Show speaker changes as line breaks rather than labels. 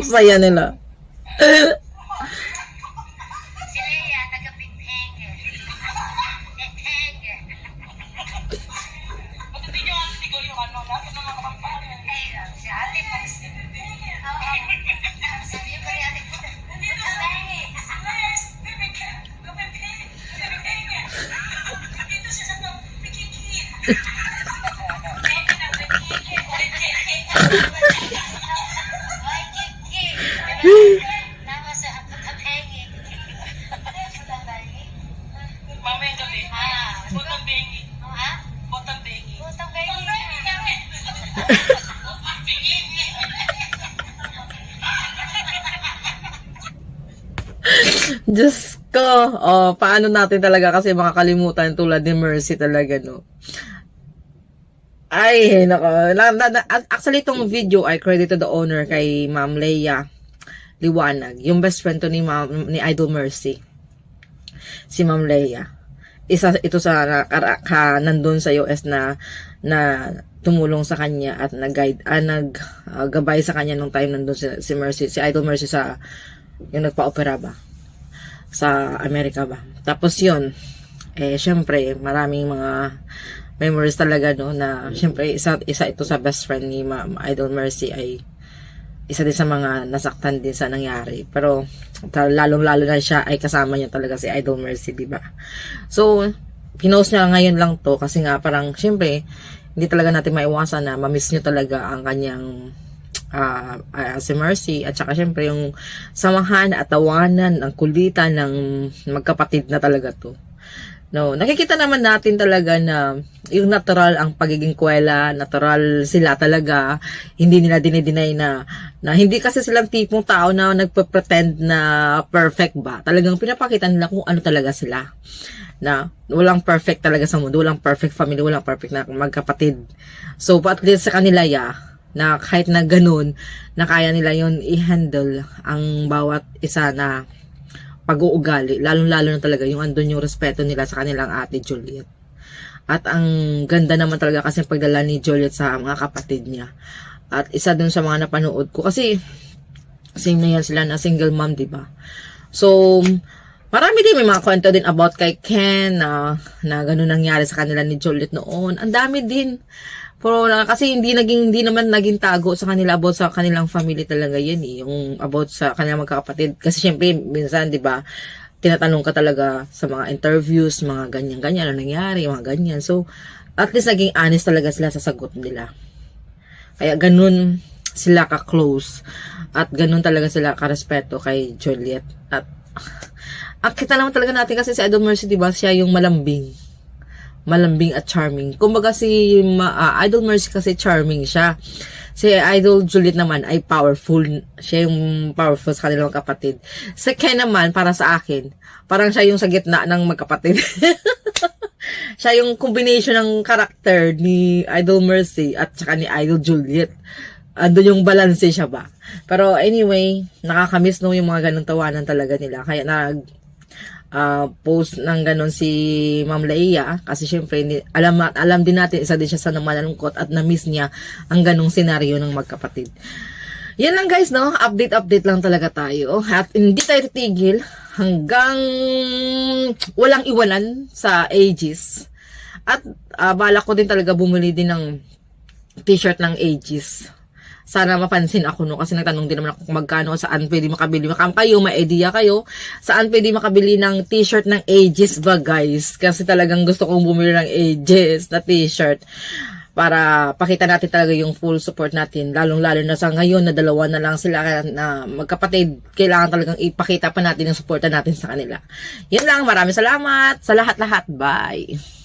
Saya nila. Diyos ko, paano natin talaga kasi makakalimutan tulad ni Mercy talaga, no? Ay, nako. Actually, itong video ay credit to the owner kay Ma'am Leia Liwanag. Yung best friend to ni Idol Mercy. Si Ma'am Leia. Isa ito sa nandun sa US na tumulong sa kanya at nag-guide, naggabay sa kanya nung time nandun si Mercy, si Idol Mercy sa yung nagpa-opera ba? Sa Amerika ba? Tapos yun, syempre, maraming mga memories talaga, no, na syempre isa ito sa best friend ni Ma'am Idol Mercy ay isa din sa mga nasaktan din sa nangyari. Pero lalong-lalo na siya ay kasama niya talaga si Idol Mercy, di ba? So, pinost niya ngayon lang to kasi nga parang syempre hindi talaga natin maiwasan na ma-miss niyo talaga ang kanyang si Mercy at saka syempre yung samahan at tawanan, ang kulitan ng magkapatid na talaga to. No, nakikita naman natin talaga na yung natural ang pagiging kwela, natural sila talaga. Hindi nila dinideny na hindi kasi silang tipong tao na nagpe-pretend na perfect ba. Talagang pinapakita nila kung ano talaga sila. Na walang perfect talaga sa mundo, walang perfect family, walang perfect na magkapatid. So, at least sa kanila, na kahit na ganun, na kaya nila yon i-handle ang bawat isa na pag-uugali, lalong-lalo na talaga yung andun yung respeto nila sa kanilang ate Juliet. At ang ganda naman talaga kasi pagdala ni Juliet sa mga kapatid niya. At isa dun sa mga napanood ko kasi same na yan sila na single mom, diba? So, marami din may mga kwento din about kay Ken na ganun nangyari sa kanila ni Juliet noon. Ang dami din. Pero kasi hindi naman naging tago sa kanila about sa kanilang family talaga yan yung about sa kanilang magkakapatid. Kasi syempre, minsan, di ba, tinatanong ka talaga sa mga interviews, mga ganyan-ganyan, ano nangyari, mga ganyan. So, at least naging honest talaga sila sa sagot nila. Kaya ganun sila ka-close. At ganun talaga sila ka-respeto kay Juliet. At kita naman talaga natin kasi si Idol Mercy, di ba, siya yung malambing at charming. Kumbaga si Idol Mercy kasi charming siya. Si Idol Juliet naman ay powerful. Siya yung powerful sa kanilang kapatid. Si Ken naman, para sa akin, parang siya yung sa gitna ng magkapatid. Siya yung combination ng karakter ni Idol Mercy at saka ni Idol Juliet. Ando yung balance siya ba. Pero anyway, nakakamiss no yung mga ganong tawanan talaga nila. Kaya post ng ganon si Ma'am Leia kasi syempre alam din natin isa din siya sa namalungkot at na-miss niya ang ganong senaryo ng magkapatid. Yan lang guys, no? Update lang talaga tayo at hindi tayo titigil hanggang walang iwanan sa Aegis. At balak ko din talaga bumili din ng t-shirt ng Aegis. Sana mapansin ako, no, kasi nagtanong din naman ako kung magkano, saan pwede makabili. Kayo, may idea kayo, saan pwede makabili ng t-shirt ng Aegis ba, guys? Kasi talagang gusto kong bumili ng Aegis na t-shirt para pakita natin talaga yung full support natin. Lalong-lalo na sa ngayon na dalawa na lang sila na magkapatid. Kailangan talagang ipakita pa natin yung suporta natin sa kanila. Yan lang, maraming salamat sa lahat-lahat. Bye!